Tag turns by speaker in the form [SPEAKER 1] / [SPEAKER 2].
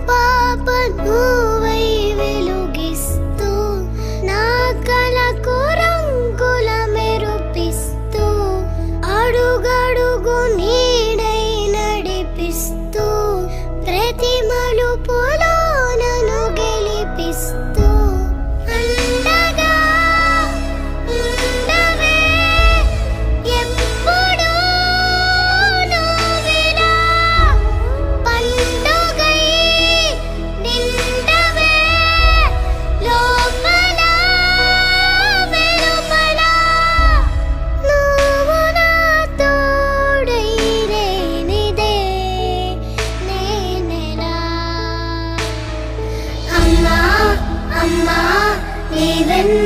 [SPEAKER 1] పాప నువ్వై వెలుగిస్తూ నా కలకు రంగుల మెరుపిస్తూ అడుగడుగు నీడై నడిపిస్తూ ప్రతి మలుపులో నన్ను గెలిపిస్తూ అండగా ఉండవే ఎప్పుడూ నువ్విలా పండుగై నిండవే లోపల వెలుపల నువ్వు నా తోడై లేనిదే నేనెలా అమ్మా అమ్మా నీవెన్